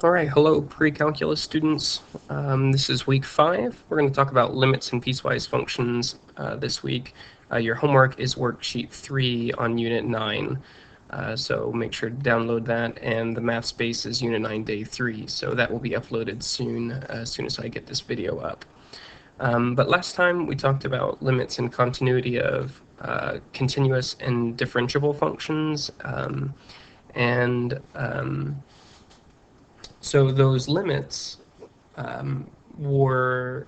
All right, hello Precalculus students. This is week 5. We're going to talk about limits and piecewise functions this week. Your homework is worksheet 3 on Unit 9, so make sure to download that, and the math space is Unit 9 Day 3, so that will be uploaded soon, as soon as I get this video up. But last time we talked about limits and continuity of continuous and differentiable functions, and so those limits were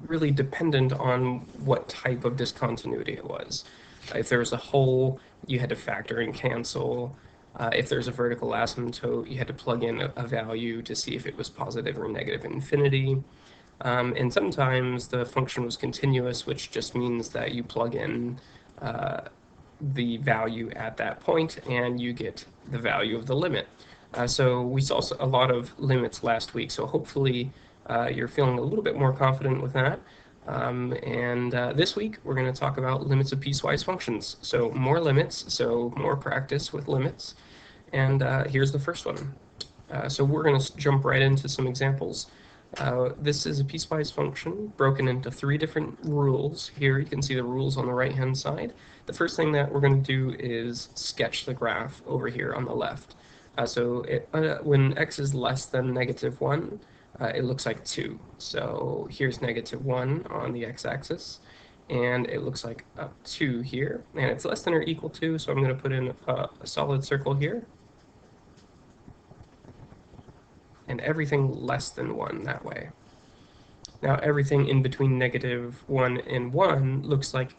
really dependent on what type of discontinuity it was. If there was a hole, you had to factor and cancel. If there's a vertical asymptote, you had to plug in a value to see if it was positive or negative infinity. And sometimes the function was continuous, which just means that you plug in the value at that point and you get the value of the limit. So we saw a lot of limits last week, so hopefully you're feeling a little bit more confident with that. And this week we're going to talk about limits of piecewise functions. So more limits, so more practice with limits. And here's the first one. So we're going to jump right into some examples. This is a piecewise function broken into 3 different rules. Here you can see the rules on the right hand side. The first thing that we're going to do is sketch the graph over here on the left. When x is less than -1, it looks like 2. So here's -1 on the x-axis, and it looks like 2 here, and it's less than or equal to, so I'm going to put in a solid circle here, and everything less than 1 that way. Now everything in between -1 and 1 looks like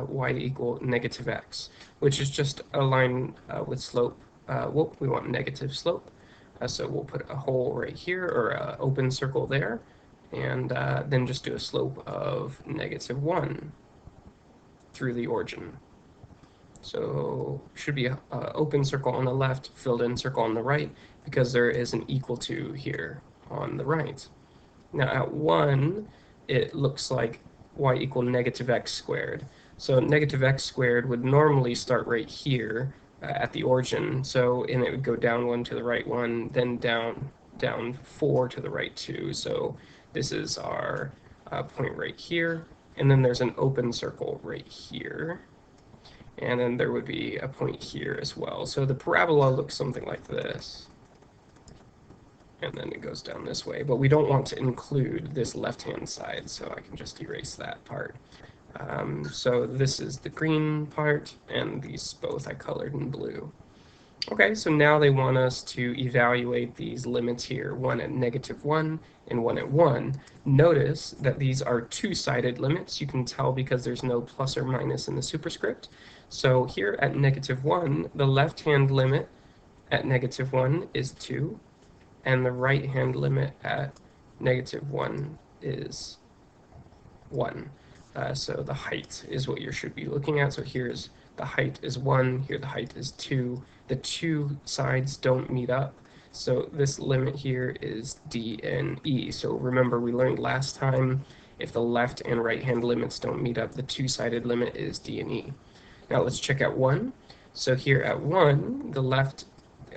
y equal -x, which is just a line with slope. Well, we want negative slope, so we'll put a hole right here, or an open circle there, and then just do a slope of -1 through the origin. So should be an open circle on the left, filled in circle on the right, because there is an equal to here on the right. Now at 1, it looks like y equal -x squared. So -x squared would normally start right here at the origin. And it would go down 1 to the right 1, then down 4 to the right 2. So this is our point right here. And then there's an open circle right here. And then there would be a point here as well. So the parabola looks something like this. And then it goes down this way. But we don't want to include this left-hand side, so I can just erase that part. So this is the green part, and these both I colored in blue. Okay, so now they want us to evaluate these limits here, one at -1 and one at 1. Notice that these are two-sided limits. You can tell because there's no plus or minus in the superscript. So here at -1, the left-hand limit at -1 is 2, and the right-hand limit at -1 is 1. So the height is what you should be looking at. So here's the height is 1, here the height is 2. The two sides don't meet up. So this limit here is D and E. So remember, we learned last time, if the left and right hand limits don't meet up, the two-sided limit is D and E. Now let's check out 1. So here at 1, the left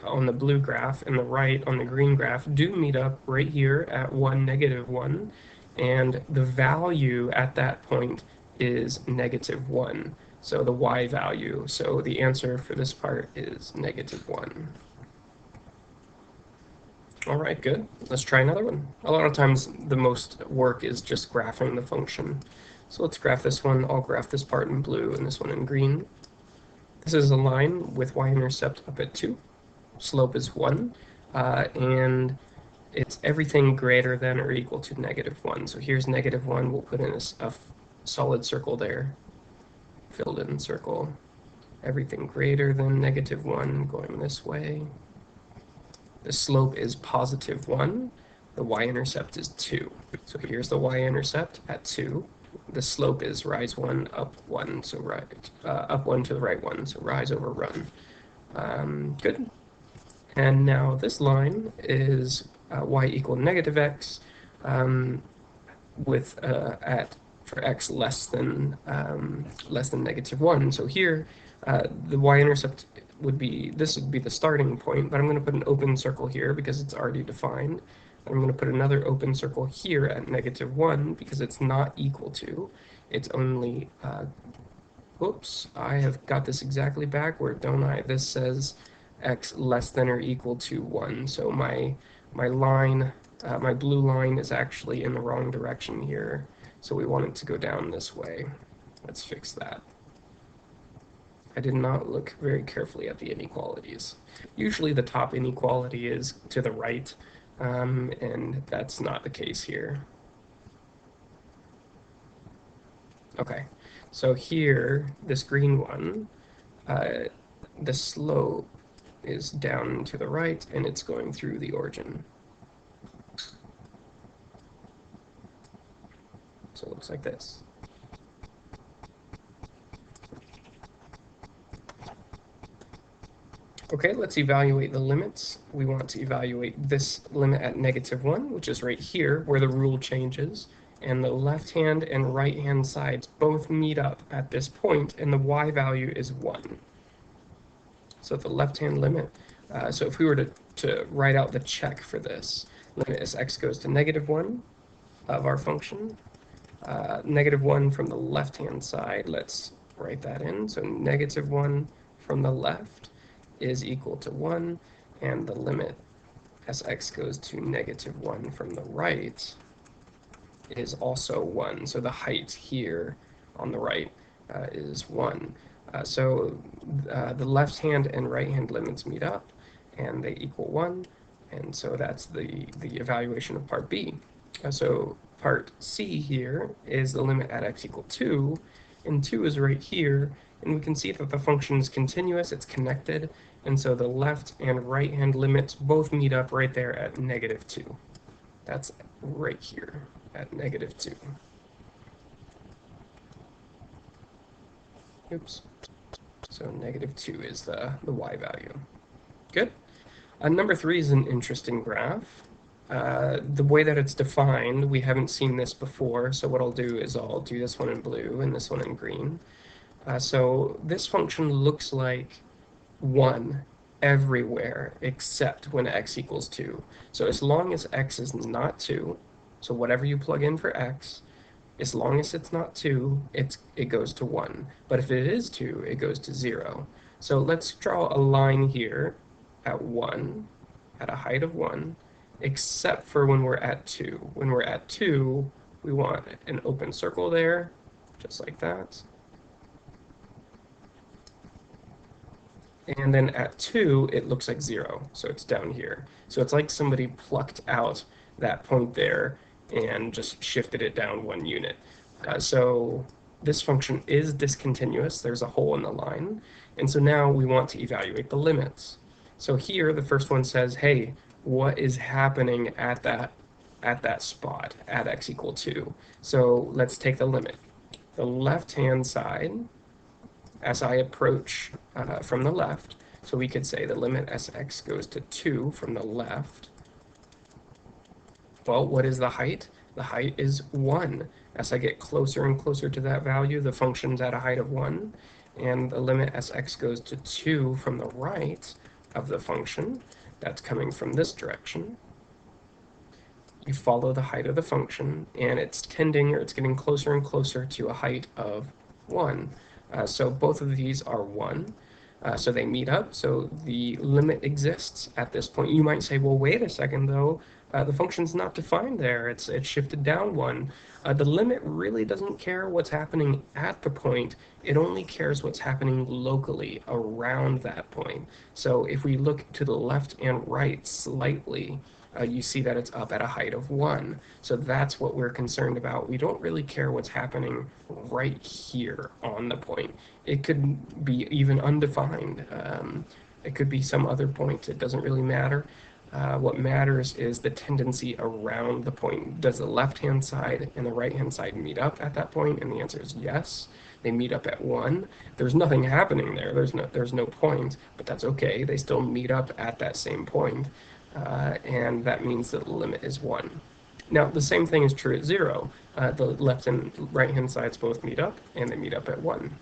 on the blue graph and the right on the green graph do meet up right here at 1, -1. And the value at that point is -1, so the y value. So the answer for this part is -1. All right, good. Let's try another one. A lot of times the most work is just graphing the function. So let's graph this one. I'll graph this part in blue and this one in green. This is a line with y-intercept up at 2. Slope is 1, and it's everything greater than or equal to -1. So here's -1. We'll put in a solid circle there, filled in circle. Everything greater than -1 going this way. The slope is +1. The y-intercept is 2. So here's the y-intercept at 2. The slope is rise 1, up 1, so up 1 to the right 1, so rise over run. Good. And now this line is y equal -x for x less than -1. So here The y-intercept would be, this would be the starting point, but I'm going to put an open circle here because it's already defined. I'm going to put another open circle here at -1 because it's not equal to. It's only, oops, I have got this exactly backward, don't I? This says x less than or equal to 1. So my line, my blue line is actually in the wrong direction here. So we want it to go down this way. Let's fix that. I did not look very carefully at the inequalities. Usually the top inequality is to the right, and that's not the case here. Okay, so here, this green one, the slope is down to the right, and it's going through the origin. So it looks like this. Okay, let's evaluate the limits. We want to evaluate this limit at -1, which is right here, where the rule changes. And the left-hand and right-hand sides both meet up at this point, and the y value is 1. So the left-hand limit, so if we were to write out the check for this, limit as x goes to -1 of our function, -1 from the left-hand side, let's write that in. So -1 from the left is equal to 1, and the limit as x goes to -1 from the right is also 1. So the height here on the right is 1. So the left-hand and right-hand limits meet up, and they equal 1, and so that's the evaluation of part B. So part C here is the limit at x equal 2, and 2 is right here, and we can see that the function is continuous, it's connected, and so the left and right-hand limits both meet up right there at -2. That's right here at -2. Oops. So -2 is the y value. Good. Number 3 is an interesting graph. The way that it's defined, we haven't seen this before, so what I'll do is I'll do this one in blue and this one in green. So this function looks like 1 everywhere except when x equals 2. So as long as x is not 2, so whatever you plug in for x, as long as it's not 2, it goes to 1. But if it is 2, it goes to 0. So let's draw a line here at 1, at a height of 1, except for when we're at 2. When we're at 2, we want an open circle there, just like that. And then at 2, it looks like 0, so it's down here. So it's like somebody plucked out that point there and just shifted it down 1 unit. So this function is discontinuous. There's a hole in the line. And so now we want to evaluate the limits. So here, the first one says, hey, what is happening at that spot at x equal 2? So let's take the limit. The left-hand side, as I approach from the left, so we could say the limit as x goes to 2 from the left. Well, what is the height? The height is 1. As I get closer and closer to that value, the function's at a height of 1. And the limit as x goes to 2 from the right of the function, that's coming from this direction. You follow the height of the function, and it's tending, or it's getting closer and closer to a height of 1. So both of these are 1. So they meet up, so the limit exists at this point. You might say, well, wait a second, though. The function's not defined there. It's shifted down 1. The limit really doesn't care what's happening at the point. It only cares what's happening locally around that point. So if we look to the left and right slightly, you see that it's up at a height of 1. So that's what we're concerned about. We don't really care what's happening right here on the point. It could be even undefined. It could be some other point. It doesn't really matter. What matters is the tendency around the point. Does the left-hand side and the right-hand side meet up at that point? And the answer is yes. They meet up at 1. There's nothing happening there. There's no point, but that's okay. They still meet up at that same point. And that means that the limit is 1. Now, the same thing is true at 0. The left and right-hand sides both meet up, and they meet up at 1.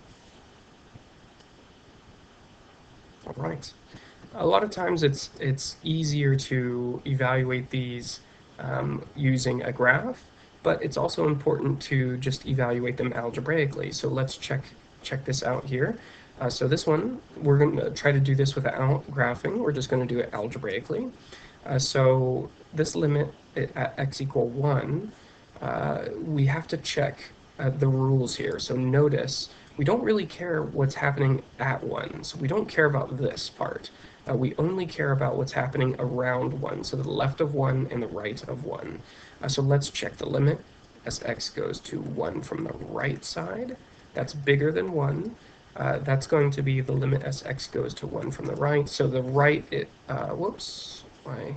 All right. A lot of times it's easier to evaluate these using a graph, but it's also important to just evaluate them algebraically. So let's check this out here. So this one, we're going to try to do this without graphing. We're just going to do it algebraically. So this limit at x equal 1, we have to check the rules here. So notice we don't really care what's happening at 1. So we don't care about this part. We only care about what's happening around 1, so the left of 1 and the right of 1. So let's check the limit as x goes to 1 from the right side. That's bigger than 1. That's going to be the limit as x goes to 1 from the right. So the right, whoops, my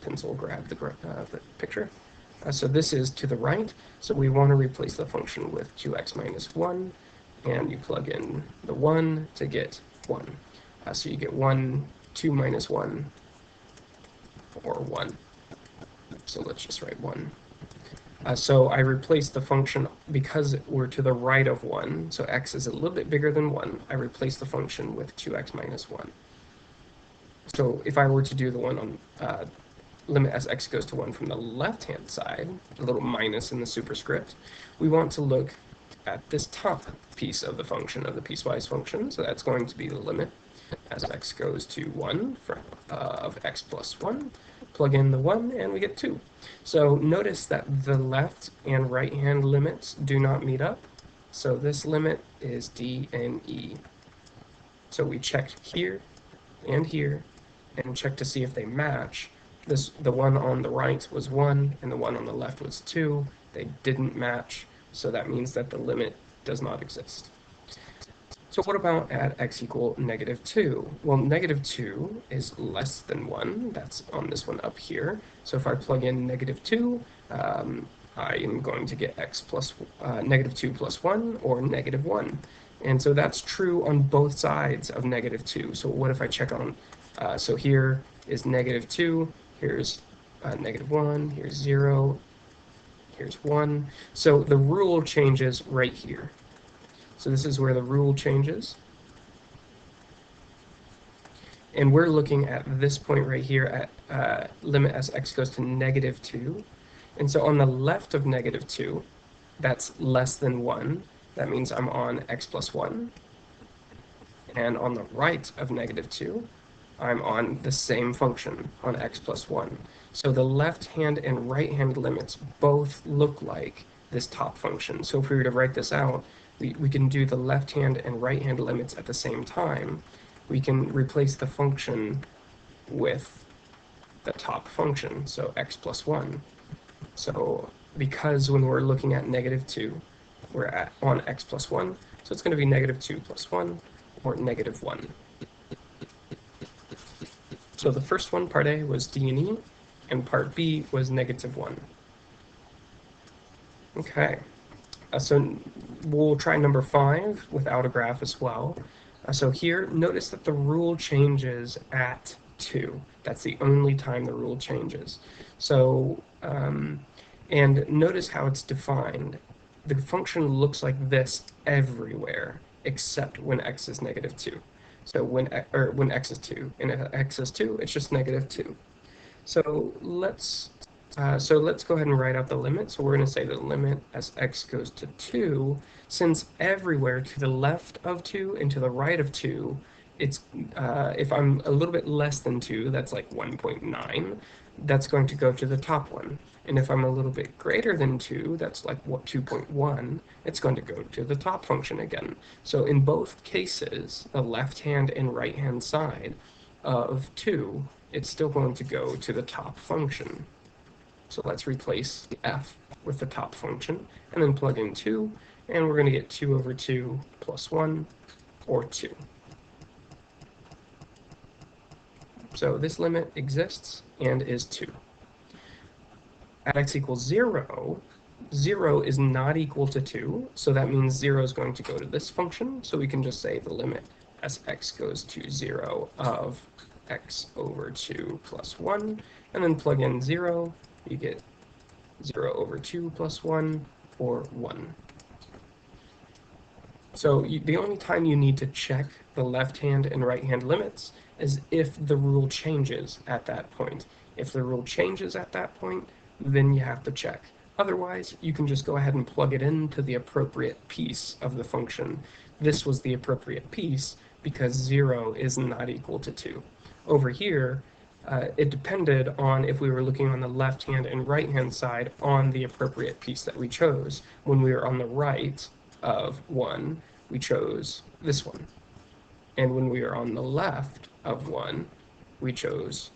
pencil grabbed the picture. So this is to the right, so we want to replace the function with 2x minus 1, and you plug in the 1 to get 1. So you get 1, 2 minus 1, or 1. So let's just write 1. So I replace the function, because we're to the right of 1, so x is a little bit bigger than 1, I replace the function with 2x minus 1. So if I were to do the one on limit as x goes to 1 from the left-hand side, a little minus in the superscript, we want to look at this top piece of the function, of the piecewise function. So that's going to be the limit as x goes to 1 of x plus 1. Plug in the 1 and we get 2. So notice that the left and right hand limits do not meet up. So this limit is D and E. So we check here and check to see if they match. The one on the right was 1 and the one on the left was 2. They didn't match, so that means that the limit does not exist. So what about at x equal negative 2? Well, negative 2 is less than 1. That's on this one up here. So if I plug in negative 2, I am going to get x plus negative 2 plus 1, or negative 1. And so that's true on both sides of negative 2. So what if I check on, so here is negative 2, here's negative 1, here's 0, here's 1. So the rule changes right here. So this is where the rule changes. And we're looking at this point right here at limit as x goes to negative 2. And so on the left of negative 2, that's less than 1. That means I'm on x plus 1. And on the right of negative 2, I'm on the same function, on x plus 1. So the left hand and right hand limits both look like this top function. So if we were to write this out, we can do the left hand and right hand limits at the same time. We can replace the function with the top function, so x plus 1. So because when we're looking at negative 2, we're on x plus 1, so it's going to be negative 2 plus 1, or negative 1. So the first one, part A, was D and E, and part B was negative 1. Okay, so we'll try number 5 without a graph as well. So here, notice that the rule changes at 2. That's the only time the rule changes. So, and notice how it's defined. The function looks like this everywhere, except when x is negative 2. So when x is 2, and if x is 2, it's just negative 2. So let's go ahead and write out the limit. So we're going to say the limit as x goes to 2, since everywhere to the left of 2 and to the right of 2, it's if I'm a little bit less than 2, that's like 1.9, that's going to go to the top one. And if I'm a little bit greater than 2, that's like 2.1, it's going to go to the top function again. So in both cases, the left-hand and right-hand side of 2, it's still going to go to the top function. So let's replace the f with the top function, and then plug in 2, and we're going to get 2 over 2 plus 1, or 2. So this limit exists and is 2. At x equals 0, 0 is not equal to 2, so that means 0 is going to go to this function, so we can just say the limit as x goes to 0 of x over 2 plus 1, and then plug in 0, you get 0 over 2 plus 1, or 1. So the only time you need to check the left-hand and right-hand limits is if the rule changes at that point. If the rule changes at that point, then you have to check. Otherwise, you can just go ahead and plug it into the appropriate piece of the function. This was the appropriate piece because 0 is not equal to 2. Over here, it depended on if we were looking on the left-hand and right-hand side on the appropriate piece that we chose. When we were on the right of 1, we chose this one. And when we were on the left of 1, we chose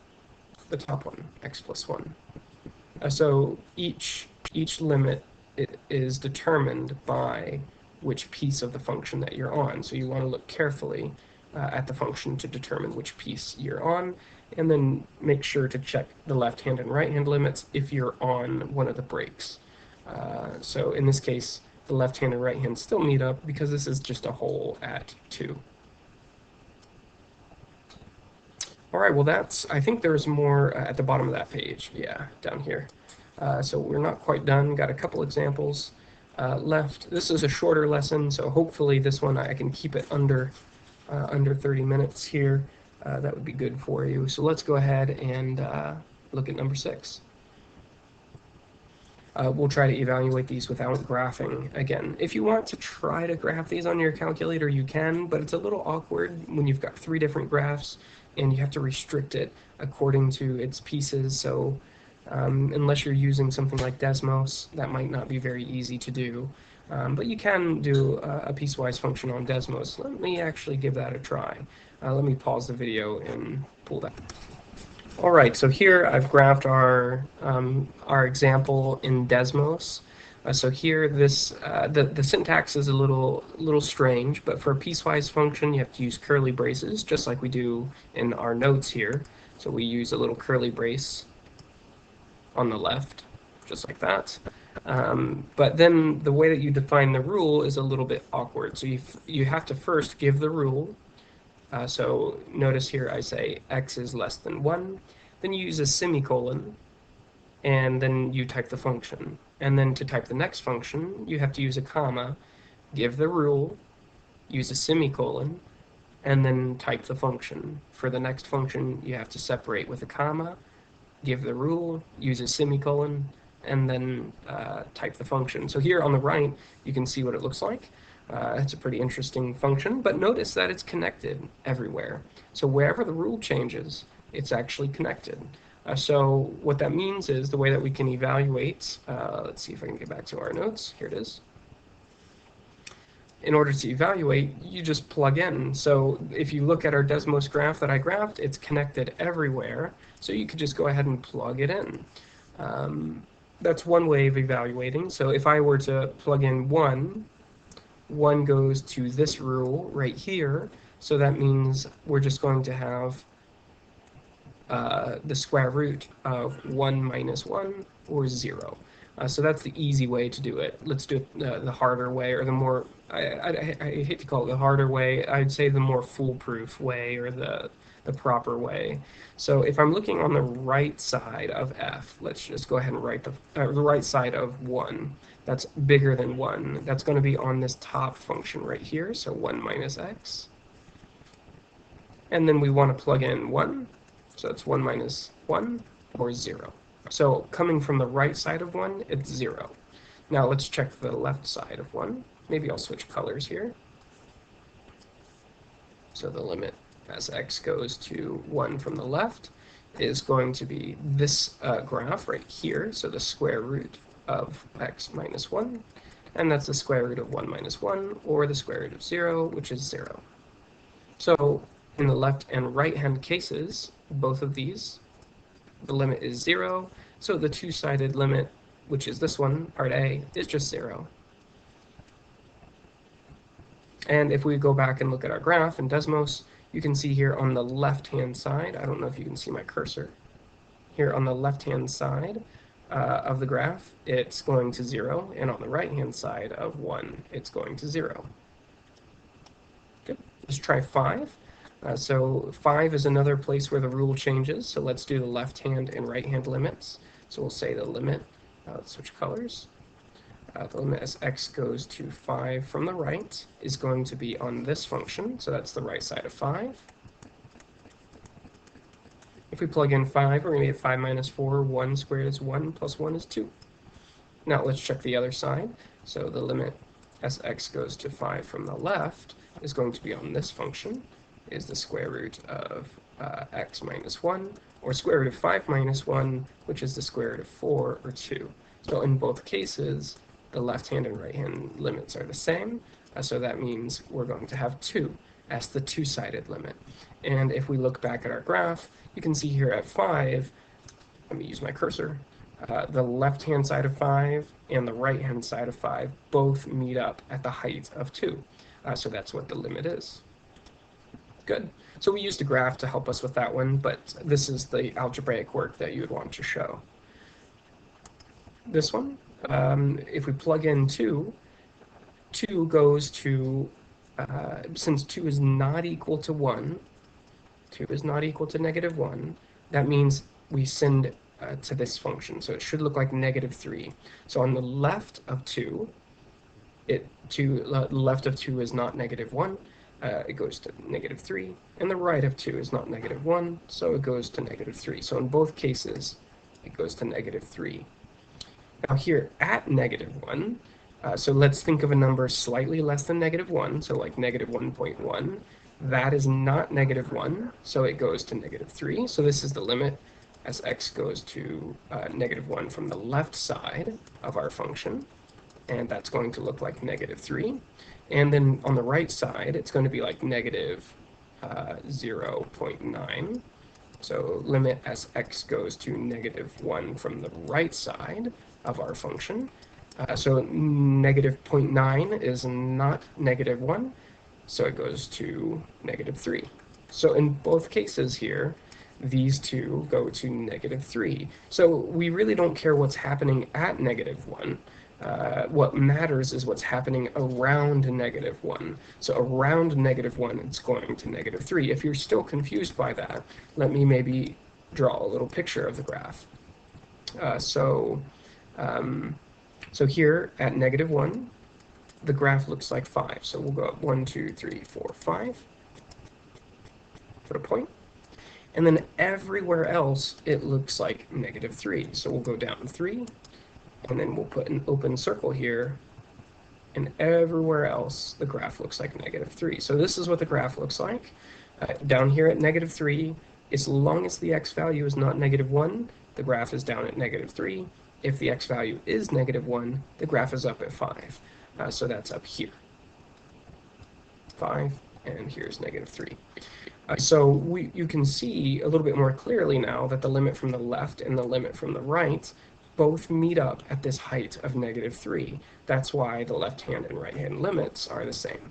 the top one, x plus 1. So each limit is determined by which piece of the function that you're on. So you want to look carefully at the function to determine which piece you're on, and then make sure to check the left-hand and right-hand limits if you're on one of the breaks. So in this case, the left hand and right hand still meet up because this is just a hole at 2. All right, well I think there's more at the bottom of that page. Yeah, down here. So we're not quite done. Got a couple examples left. This is a shorter lesson, so hopefully this one I can keep it under 30 minutes here. That would be good for you. So let's go ahead and look at number 6. We'll try to evaluate these without graphing again. If you want to try to graph these on your calculator, you can, but it's a little awkward when you've got 3 different graphs and you have to restrict it according to its pieces. So unless you're using something like DESMOS, that might not be very easy to do. But you can do a piecewise function on DESMOS. Let me actually give that a try. Let me pause the video and pull that. All right, so here I've graphed our example in DESMOS. So here the syntax is a little strange, but for a piecewise function you have to use curly braces, just like we do in our notes here. So we use a little curly brace on the left, just like that. But then the way that you define the rule is a little bit awkward. So you have to first give the rule. So notice here I say x is less than 1. Then you use a semicolon, and then you type the function. And then to type the next function, you have to use a comma, give the rule, use a semicolon, and then type the function. For the next function, you have to separate with a comma, give the rule, use a semicolon, and then type the function. So here on the right, you can see what it looks like. It's a pretty interesting function, but notice that it's connected everywhere. So wherever the rule changes, it's actually connected. So what that means is the way that we can evaluate, let's see if I can get back to our notes. Here it is. In order to evaluate, you just plug in. So if you look at our DESMOS graph that I graphed, it's connected everywhere. So you could just go ahead and plug it in. That's one way of evaluating. So if I were to plug in 1 goes to this rule right here. So that means we're just going to have the square root of 1 minus 1, or 0. So that's the easy way to do it. Let's do it the harder way, or the more, I hate to call it the harder way, I'd say the more foolproof way, or the proper way. So if I'm looking on the right side of f, let's just go ahead and write the right side of 1. That's bigger than 1. That's going to be on this top function right here, so 1 minus x. And then we want to plug in 1, so it's 1 minus 1, or 0. So coming from the right side of 1, it's 0. Now let's check the left side of 1. Maybe I'll switch colors here. So the limit as x goes to 1 from the left is going to be this graph right here, so the square root of x minus 1, and that's the square root of 1 minus 1, or the square root of 0, which is 0. So in the left and right hand cases, both of these, the limit is 0, so the two-sided limit, which is this one, part A, is just 0. And if we go back and look at our graph in DESMOS, you can see here on the left-hand side, I don't know if you can see my cursor, here on the left-hand side of the graph, it's going to 0, and on the right-hand side of 1, it's going to 0. Good. Let's try 5. So 5 is another place where the rule changes, so let's do the left-hand and right-hand limits. So we'll say the limit, let's switch colors. the limit as x goes to 5 from the right is going to be on this function, so that's the right side of 5. If we plug in 5, we're going to get 5 minus 4, 1 squared is 1, plus 1 is 2. Now let's check the other side. So the limit as x goes to 5 from the left is going to be on this function, is the square root of x minus 1, or square root of 5 minus 1, which is the square root of 4, or 2. So in both cases, the left-hand and right-hand limits are the same, so that means we're going to have 2 as the two-sided limit. And if we look back at our graph, you can see here at 5, let me use my cursor, the left-hand side of 5 and the right-hand side of 5 both meet up at the height of 2. So that's what the limit is. Good. So we used a graph to help us with that one, but this is the algebraic work that you would want to show. This one, if we plug in 2, 2 goes to, since 2 is not equal to 1, 2 is not equal to negative 1, that means we send to this function. So it should look like negative 3. So on the left of 2, left of 2 is not negative 1. It goes to negative 3. And the right of 2 is not negative 1, so it goes to negative 3. So in both cases, it goes to negative 3. Now here at negative 1, so let's think of a number slightly less than negative 1, so like negative 1.1. That is not negative 1, so it goes to negative 3. So this is the limit as x goes to negative 1 from the left side of our function. And that's going to look like negative 3. And then on the right side, it's going to be like negative 0.9. So limit as x goes to negative 1 from the right side of our function. So negative 0.9 is not negative 1, so it goes to negative 3. So in both cases here, these two go to negative 3. So we really don't care what's happening at negative 1. What matters is what's happening around negative 1. So around negative 1, it's going to negative 3. If you're still confused by that, let me maybe draw a little picture of the graph. So here at negative 1, the graph looks like 5. So we'll go up 1, 2, 3, 4, 5. Put a point. And then everywhere else, it looks like negative 3. So we'll go down 3. And then we'll put an open circle here. And everywhere else, the graph looks like negative 3. So this is what the graph looks like. Down here at negative 3, as long as the x value is not negative 1, the graph is down at negative 3. If the x value is negative 1, the graph is up at 5. So that's up here. 5, and here's negative 3. So you can see a little bit more clearly now that the limit from the left and the limit from the right both meet up at this height of negative 3. That's why the left-hand and right-hand limits are the same.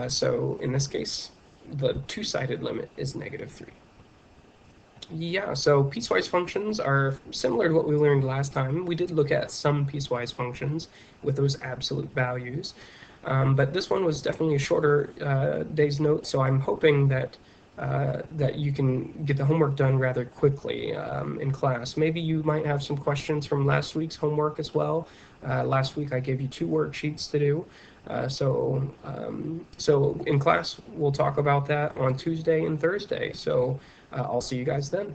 So in this case, the two-sided limit is negative 3. Yeah, so piecewise functions are similar to what we learned last time. We did look at some piecewise functions with those absolute values, but this one was definitely a shorter day's note, so I'm hoping that that you can get the homework done rather quickly in class. Maybe you might have some questions from last week's homework as well. Last week I gave you 2 worksheets to do. So in class, we'll talk about that on Tuesday and Thursday. So I'll see you guys then.